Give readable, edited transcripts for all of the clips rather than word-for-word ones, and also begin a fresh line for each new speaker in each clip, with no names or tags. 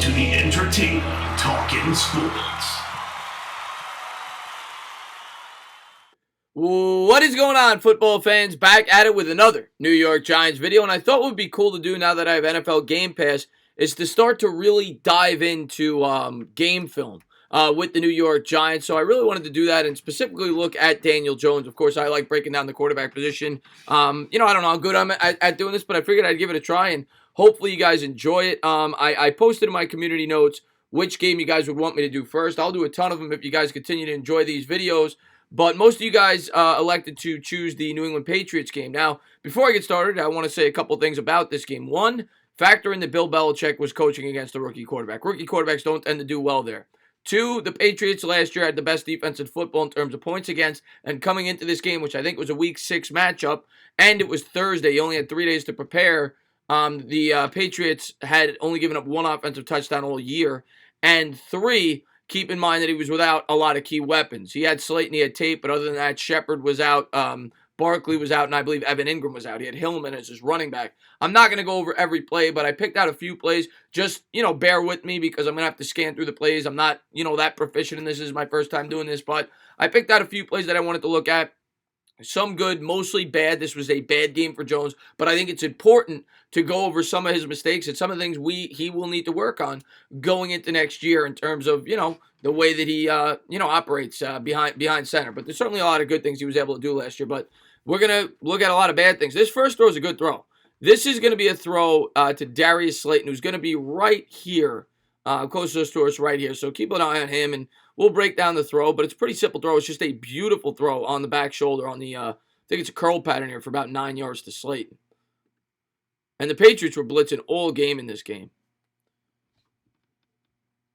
to the entertaining Talkin' Sports.
What is going on, football fans? Back at it with another New York Giants video, and I thought what would be cool to do now that I have NFL Game Pass is to start to really dive into game film with the New York Giants. So I really wanted to do that and specifically look at Daniel Jones. Of course, I like breaking down the quarterback position. I don't know how good I'm at doing this, but I figured I'd give it a try, and hopefully you guys enjoy it. I posted in my community notes which game you guys would want me to do first. I'll do a ton of them if you guys continue to enjoy these videos. But most of you guys elected to choose the New England Patriots game. Now, before I get started, I want to say a couple things about this game. One, factor in that Bill Belichick was coaching against a rookie quarterback. Rookie quarterbacks don't tend to do well there. Two, the Patriots last year had the best defense in football in terms of points against, and coming into this game, which I think was a Week 6 matchup, and it was Thursday. You only had 3 days to prepare. The Patriots had only given up one offensive touchdown all year. And three, keep in mind that he was without a lot of key weapons. He had Slate and he had Tate, but other than that, Shepard was out, Barkley was out, and I believe Evan Ingram was out. He had Hillman as his running back. I'm not going to go over every play, but I picked out a few plays. Just, bear with me because I'm going to have to scan through the plays. I'm not, that proficient in this. This is my first time doing this, but I picked out a few plays that I wanted to look at. Some good, mostly bad. This was a bad game for Jones, but I think it's important to go over some of his mistakes and some of the things he will need to work on going into next year in terms of, the way that he, operates behind center. But there's certainly a lot of good things he was able to do last year, but we're going to look at a lot of bad things. This first throw is a good throw. This is going to be a throw to Darius Slayton, who's going to be right here, closest to us right here. So keep an eye on him, and we'll break down the throw, but it's a pretty simple throw. It's just a beautiful throw on the back shoulder on the, I think it's a curl pattern here for about 9 yards to Slayton. And the Patriots were blitzing all game in this game.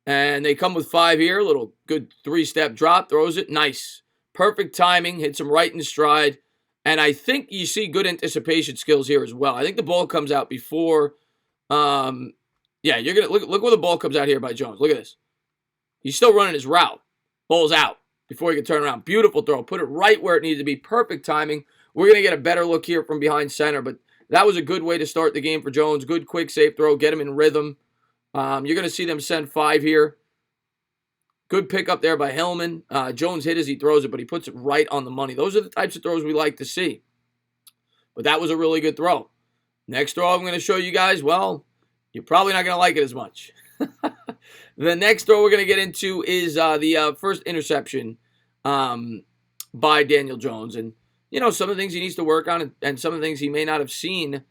And they come with 5 here. A little good 3-step drop. Throws it. Nice. Perfect timing. Hits him right in stride. And I think you see good anticipation skills here as well. I think the ball comes out before. You're gonna look where the ball comes out here by Jones. Look at this. He's still running his route. Ball's out before he can turn around. Beautiful throw. Put it right where it needed to be. Perfect timing. We're going to get a better look here from behind center, but that was a good way to start the game for Jones. Good, quick, safe throw. Get him in rhythm. You're going to see them send 5 here. Good pickup there by Hillman. Jones hit as he throws it, but he puts it right on the money. Those are the types of throws we like to see. But that was a really good throw. Next throw I'm going to show you guys, well, you're probably not going to like it as much. The next throw we're going to get into is the first interception by Daniel Jones. And, some of the things he needs to work on and some of the things he may not have seen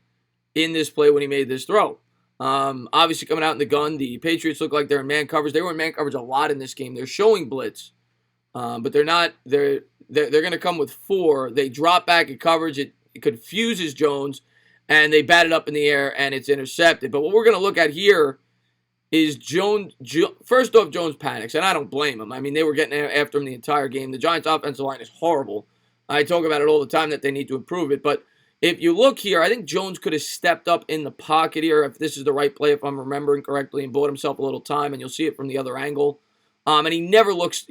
in this play when he made this throw. Obviously, coming out in the gun, the Patriots look like they're in man coverage. They were in man coverage a lot in this game. They're showing blitz, but they're not. They're going to come with 4. They drop back in coverage. It confuses Jones, and they bat it up in the air, and it's intercepted. But what we're going to look at here is Jones. First off, Jones panics, and I don't blame him. I mean, they were getting after him the entire game. The Giants' offensive line is horrible. I talk about it all the time that they need to improve it. But if you look here, I think Jones could have stepped up in the pocket here if this is the right play, if I'm remembering correctly, and bought himself a little time, and you'll see it from the other angle. And he never looks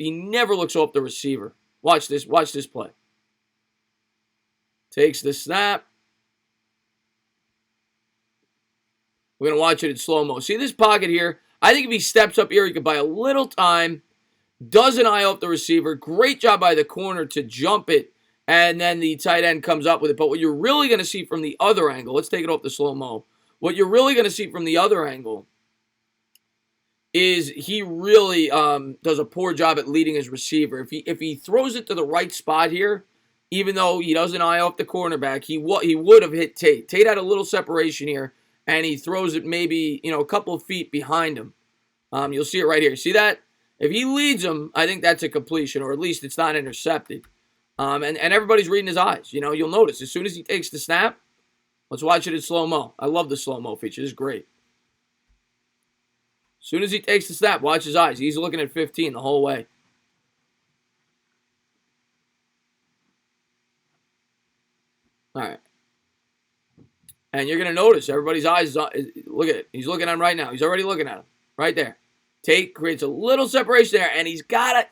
off the receiver. Watch this play. Takes the snap. We're going to watch it in slow-mo. See this pocket here? I think if he steps up here, he could buy a little time. Doesn't eye off the receiver. Great job by the corner to jump it. And then the tight end comes up with it. But what you're really going to see from the other angle, let's take it off the slow-mo. What you're really going to see from the other angle is he really does a poor job at leading his receiver. If he throws it to the right spot here, even though he doesn't eye off the cornerback, he would have hit Tate. Tate had a little separation here. And he throws it maybe, a couple of feet behind him. You'll see it right here. See that? If he leads him, I think that's a completion, or at least it's not intercepted. And everybody's reading his eyes. You'll notice as soon as he takes the snap, let's watch it in slow-mo. I love the slow-mo feature. This is great. As soon as he takes the snap, watch his eyes. He's looking at 15 the whole way. All right. And you're going to notice everybody's eyes. Look at it. He's looking at him right now. He's already looking at him. Right there. Tate creates a little separation there, and he's gotta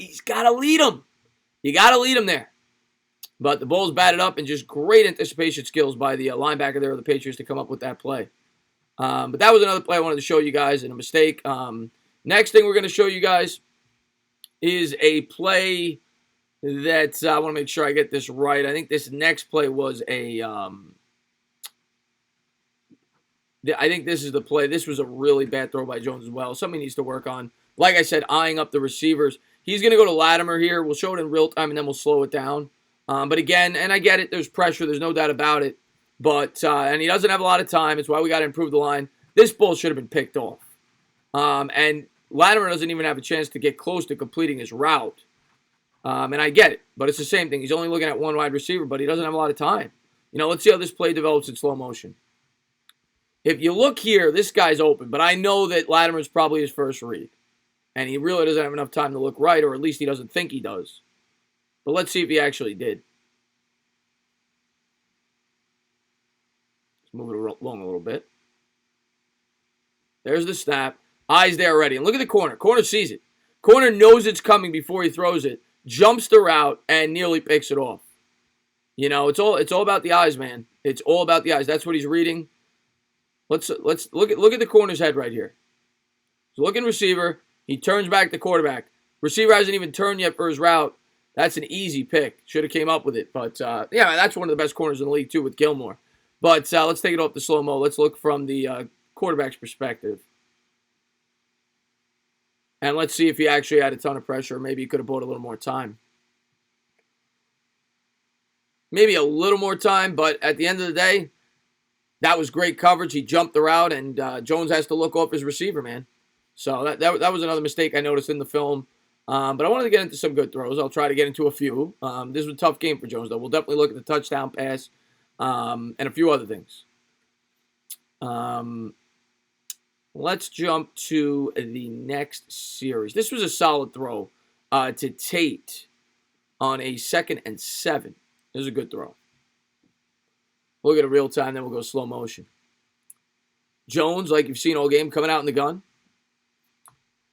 lead him. You got to lead him there. But the ball's batted up, and just great anticipation skills by the linebacker there of the Patriots to come up with that play. But that was another play I wanted to show you guys and a mistake. Next thing we're going to show you guys is a play that I want to make sure I get this right. I think this next play was a I think this is the play. This was a really bad throw by Jones as well. Something he needs to work on. Like I said, eyeing up the receivers. He's going to go to Latimer here. We'll show it in real time, and then we'll slow it down. But again, and I get it, there's pressure. There's no doubt about it. But and he doesn't have a lot of time. It's why we got to improve the line. This ball should have been picked off. And Latimer doesn't even have a chance to get close to completing his route. And I get it, but it's the same thing. He's only looking at one wide receiver, but he doesn't have a lot of time. Let's see how this play develops in slow motion. If you look here, this guy's open, but I know that Latimer's probably his first read. And he really doesn't have enough time to look right, or at least he doesn't think he does. But let's see if he actually did. Let's move it along a little bit. There's the snap. Eyes there already. And look at the corner. Corner sees it. Corner knows it's coming before he throws it. Jumps the route and nearly picks it off. It's all about the eyes, man. It's all about the eyes. That's what he's reading. Let's look at the corner's head right here. He's looking receiver. He turns back the quarterback. Receiver hasn't even turned yet for his route. That's an easy pick. Should have came up with it. But, yeah, that's one of the best corners in the league, too, with Gilmore. But let's take it off the slow-mo. Let's look from the quarterback's perspective. And let's see if he actually had a ton of pressure. Maybe he could have bought a little more time. Maybe a little more time, but at the end of the day, that was great coverage. He jumped the route, and Jones has to look off his receiver, man. So that was another mistake I noticed in the film. But I wanted to get into some good throws. I'll try to get into a few. This was a tough game for Jones, though. We'll definitely look at the touchdown pass and a few other things. Let's jump to the next series. This was a solid throw to Tate on a 2nd and 7. This is a good throw. Look at it real time, then we'll go slow motion. Jones, like you've seen all game, coming out in the gun.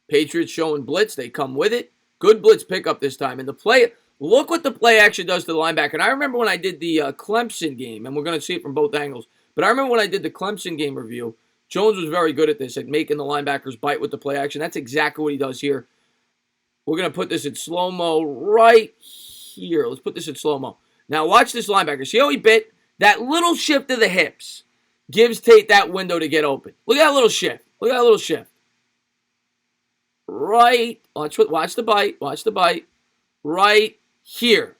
Patriots showing blitz. They come with it. Good blitz pickup this time. And the play, look what the play actually does to the linebacker. And I remember when I did the Clemson game, and we're going to see it from both angles. But I remember when I did the Clemson game review, Jones was very good at this, at making the linebackers bite with the play action. That's exactly what he does here. We're going to put this in slow-mo right here. Let's put this in slow-mo. Now watch this linebacker. See how he bit? That little shift of the hips gives Tate that window to get open. Look at that little shift. Look at that little shift. Right. Watch the bite. Watch the bite. Right here.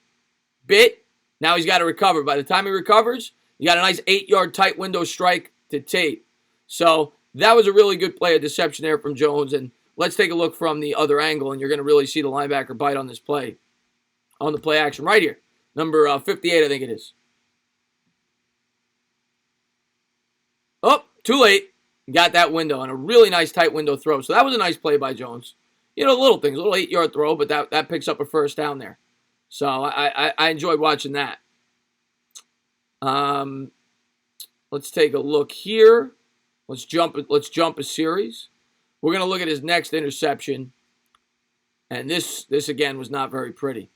Bit. Now he's got to recover. By the time he recovers, you got a nice 8-yard tight window strike to Tate. So that was a really good play of deception there from Jones. And let's take a look from the other angle, and you're going to really see the linebacker bite on this play. On the play action right here. Number 58, I think it is. Oh, too late. Got that window and a really nice tight window throw. So that was a nice play by Jones. Little things, a little 8-yard throw, but that picks up a first down there. So I enjoyed watching that. Let's take a look here. Let's jump a series. We're going to look at his next interception. And this again was not very pretty.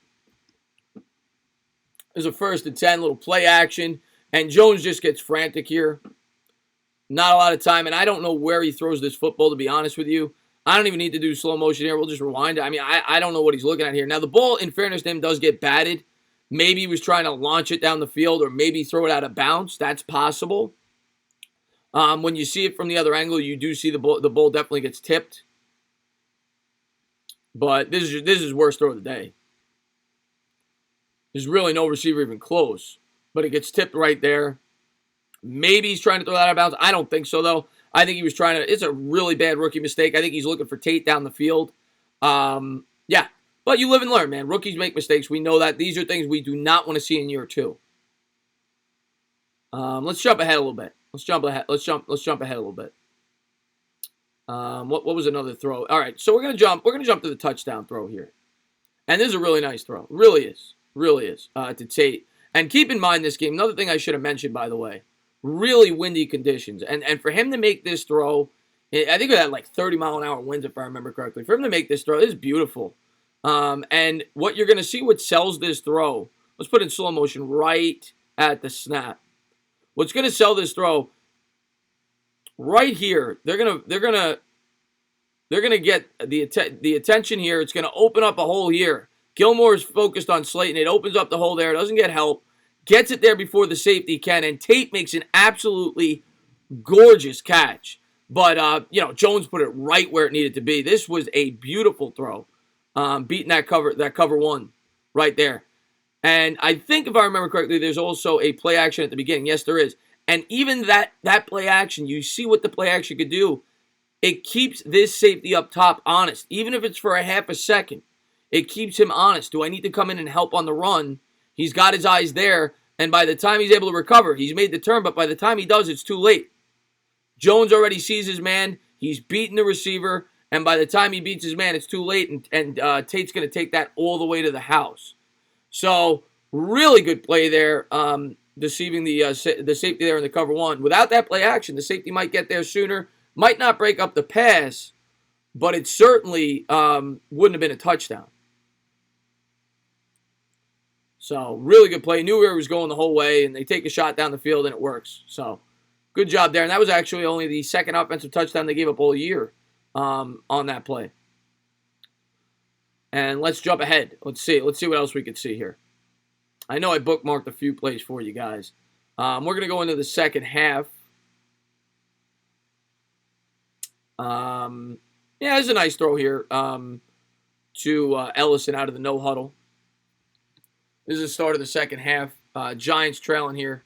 There's a 1st and 10, little play action. And Jones just gets frantic here. Not a lot of time, and I don't know where he throws this football, to be honest with you. I don't even need to do slow motion here. We'll just rewind it. I mean, I don't know what he's looking at here. Now, the ball, in fairness to him, does get batted. Maybe he was trying to launch it down the field, or maybe throw it out of bounds. That's possible. When you see it from the other angle, you do see the ball definitely gets tipped. But this is worst throw of the day. There's really no receiver even close. But it gets tipped right there. Maybe he's trying to throw that out of bounds. I don't think so, though. I think he was trying to. It's a really bad rookie mistake. I think he's looking for Tate down the field. Yeah. But you live and learn, man. Rookies make mistakes. We know that. These are things we do not want to see in year 2. Let's jump ahead a little bit. Let's jump ahead a little bit. What was another throw? All right, so we're gonna jump to the touchdown throw here. And this is a really nice throw. Really is. To Tate. And keep in mind this game, another thing I should have mentioned, by the way. Really windy conditions. And for him to make this throw, I think it had like 30-mile-an-hour winds, if I remember correctly. For him to make this throw, this is beautiful. And what you're going to see, what sells this throw, let's put it in slow motion right at the snap. What's going to sell this throw, right here, they're gonna get the attention here. It's gonna open up a hole here. Gilmore is focused on Slayton. It opens up the hole there. Doesn't get help. Gets it there before the safety can, and Tate makes an absolutely gorgeous catch. But Jones put it right where it needed to be. This was a beautiful throw, beating that cover one right there. And I think, if I remember correctly, there's also a play action at the beginning. Yes, there is. And even that play action, you see what the play action could do. It keeps this safety up top honest. Even if it's for a half a second, it keeps him honest. Do I need to come in and help on the run? He's got his eyes there. And by the time he's able to recover, he's made the turn. But by the time he does, it's too late. Jones already sees his man. He's beaten the receiver. And by the time he beats his man, it's too late. And Tate's going to take that all the way to the house. So, really good play there, deceiving the safety there in the cover one. Without that play action, the safety might get there sooner. Might not break up the pass, but it certainly wouldn't have been a touchdown. So, really good play. Knew where he was going the whole way, and they take a shot down the field, and it works. So, good job there. And that was actually only the second offensive touchdown they gave up all year on that play. And let's jump ahead. Let's see what else we could see here. I know I bookmarked a few plays for you guys. We're going to go into the second half. There's a nice throw here to Ellison out of the no huddle. This is the start of the second half. Giants trailing here.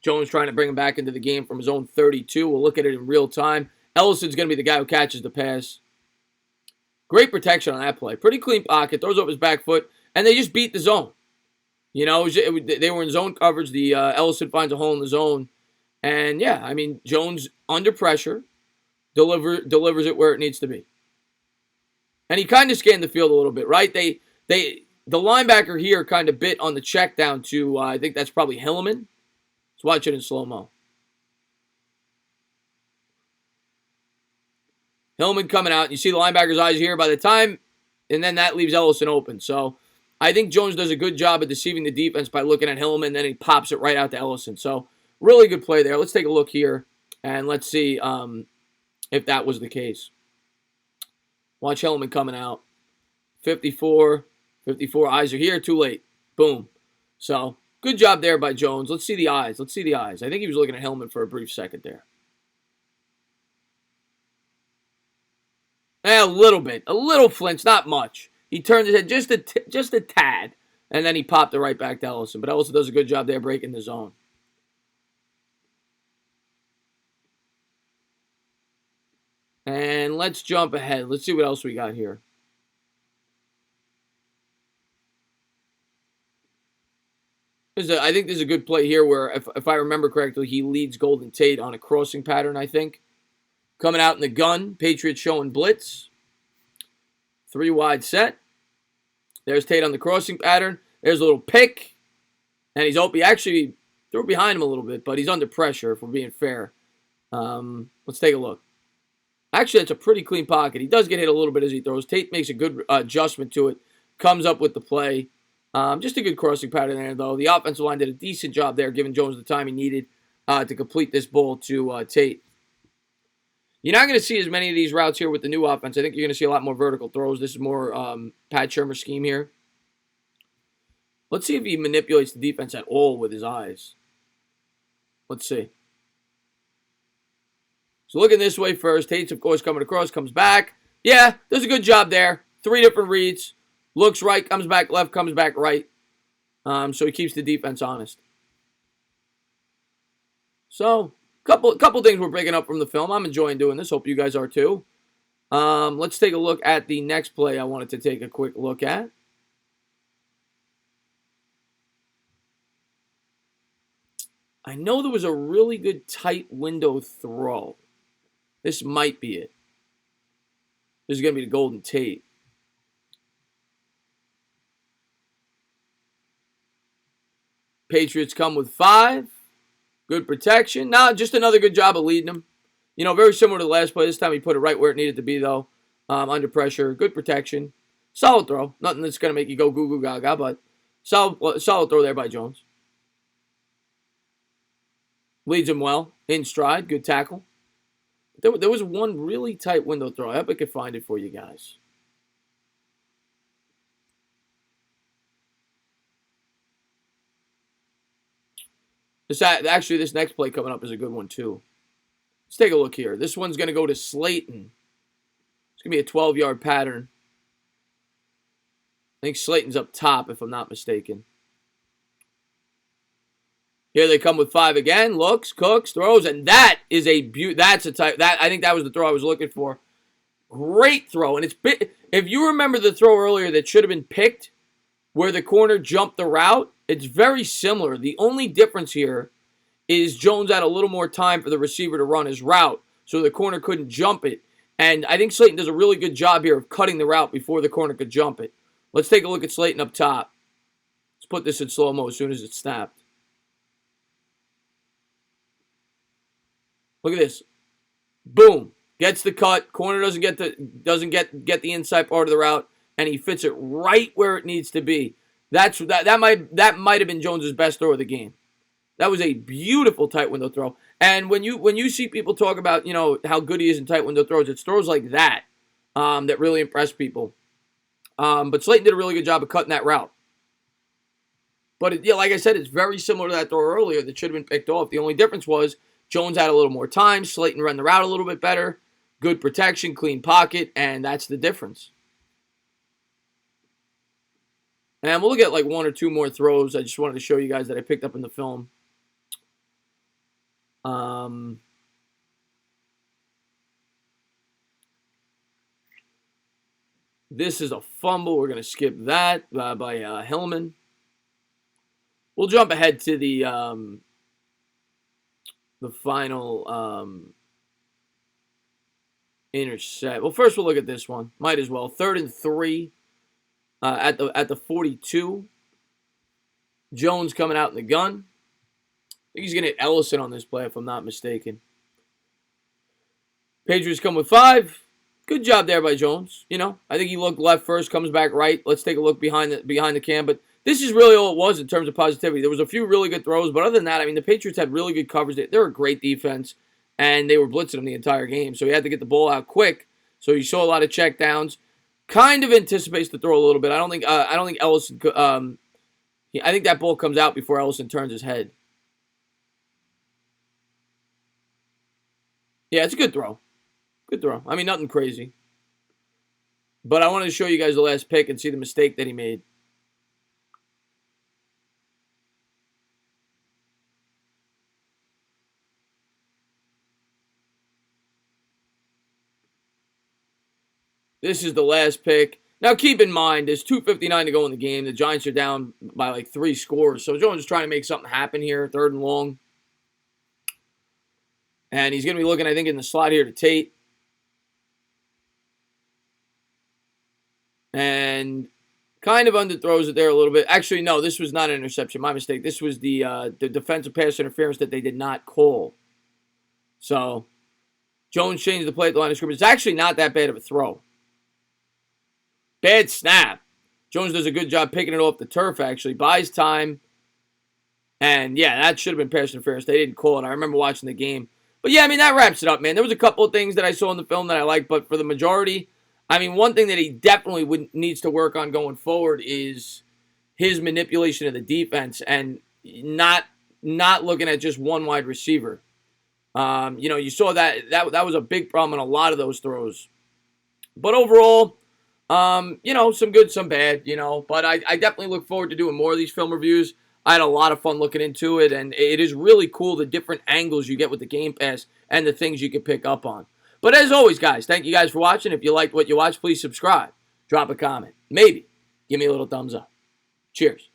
Jones trying to bring him back into the game from his own 32. We'll look at it in real time. Ellison's going to be the guy who catches the pass. Great protection on that play. Pretty clean pocket. Throws up his back foot. And they just beat the zone. They were in zone coverage. The Ellison finds a hole in the zone. And, Jones, under pressure, delivers it where it needs to be. And he kind of scanned the field a little bit, right? The linebacker here kind of bit on the check down to, I think that's probably Hillman. Let's watch it in slow-mo. Hillman coming out. You see the linebacker's eyes here by the time, and then that leaves Ellison open. So I think Jones does a good job of deceiving the defense by looking at Hillman, and then he pops it right out to Ellison. So really good play there. Let's take a look here, and let's see if that was the case. Watch Hillman coming out. 54 eyes are here. Too late. Boom. So good job there by Jones. Let's see the eyes. I think he was looking at Hillman for a brief second there. A little bit. A little flinch. Not much. He turned his head just a tad. And then he popped it right back to Ellison. But Ellison does a good job there breaking the zone. And let's jump ahead. Let's see what else we got here. I think there's a good play here where, if I remember correctly, he leads Golden Tate on a crossing pattern, I think. Coming out in the gun. Patriots showing blitz. 3 wide set. There's Tate on the crossing pattern. There's a little pick. And he actually threw behind him a little bit, but he's under pressure, if we're being fair. Let's take a look. Actually, it's a pretty clean pocket. He does get hit a little bit as he throws. Tate makes a good adjustment to it. Comes up with the play. Just a good crossing pattern there, though. The offensive line did a decent job there, giving Jones the time he needed to complete this ball to Tate. You're not going to see as many of these routes here with the new offense. I think you're going to see a lot more vertical throws. This is more Pat Shurmur scheme here. Let's see if he manipulates the defense at all with his eyes. Let's see. So looking this way first. Tate's, of course, coming across, comes back. Yeah, does a good job there. 3 different reads. Looks right, comes back left, comes back right. So he keeps the defense honest. So, couple things we're picking up from the film. I'm enjoying doing this. Hope you guys are too. Let's take a look at the next play I wanted to take a quick look at. I know there was a really good tight window throw. This might be it. This is going to be the Golden Tate. Patriots come with 5. Good protection. Just another good job of leading him. Very similar to the last play. This time he put it right where it needed to be, though. Under pressure. Good protection. Solid throw. Nothing that's going to make you go goo goo gaga, but solid throw there by Jones. Leads him well. In stride. Good tackle. There was one really tight window throw. I hope I could find it for you guys. Actually, this next play coming up is a good one, too. Let's take a look here. This one's going to go to Slayton. It's going to be a 12-yard pattern. I think Slayton's up top, if I'm not mistaken. Here they come with 5 again. Looks, cooks, throws, and that is that's a type. I think that was the throw I was looking for. Great throw, and if you remember the throw earlier that should have been picked, where the corner jumped the route, it's very similar. The only difference here is Jones had a little more time for the receiver to run his route, so the corner couldn't jump it. And I think Slayton does a really good job here of cutting the route before the corner could jump it. Let's take a look at Slayton up top. Let's put this in slow-mo as soon as it's snapped. Look at this. Boom. Gets the cut. Corner doesn't get the inside part of the route, and he fits it right where it needs to be. That might have been Jones's best throw of the game. That was a beautiful tight window throw. And when you see people talk about, how good he is in tight window throws, it's throws like that that really impress people. But Slayton did a really good job of cutting that route. But like I said, it's very similar to that throw earlier that should have been picked off. The only difference was Jones had a little more time. Slayton ran the route a little bit better. Good protection, clean pocket, and that's the difference. And we'll look at like one or two more throws. I just wanted to show you guys that I picked up in the film. This is a fumble. We're going to skip that by Hillman. We'll jump ahead to the final intercept. Well, first we'll look at this one. Might as well. 3rd and 3 at the 42. Jones coming out in the gun. I think he's going to hit Ellison on this play, if I'm not mistaken. Patriots come with 5. Good job there by Jones. I think he looked left first, comes back right. Let's take a look behind the cam. But this is really all it was in terms of positivity. There was a few really good throws, but other than that, the Patriots had really good coverage. They're a great defense, and they were blitzing him the entire game. So he had to get the ball out quick. So you saw a lot of check downs. Kind of anticipates the throw a little bit. I don't think Ellison. I think that ball comes out before Ellison turns his head. Yeah, it's a good throw. Good throw. Nothing crazy. But I wanted to show you guys the last pick and see the mistake that he made. This is the last pick. Now, keep in mind, there's 2:59 to go in the game. The Giants are down by like 3 scores. So Jones is trying to make something happen here. 3rd and long. And he's going to be looking, I think, in the slot here to Tate. And kind of underthrows it there a little bit. Actually, no, this was not an interception. My mistake. This was the defensive pass interference that they did not call. So Jones changed the play at the line of scrimmage. It's actually not that bad of a throw. Bad snap. Jones does a good job picking it off the turf, actually. Buys time. And, yeah, that should have been pass interference. They didn't call it. I remember watching the game. But, yeah, that wraps it up, man. There was a couple of things that I saw in the film that I liked, but for the majority, one thing that he definitely needs to work on going forward is his manipulation of the defense and not looking at just one wide receiver. You saw that was a big problem in a lot of those throws. But overall, some good, some bad, But I definitely look forward to doing more of these film reviews. I had a lot of fun looking into it, and it is really cool the different angles you get with the Game Pass and the things you can pick up on. But as always, guys, thank you guys for watching. If you liked what you watched, please subscribe. Drop a comment. Maybe give me a little thumbs up. Cheers.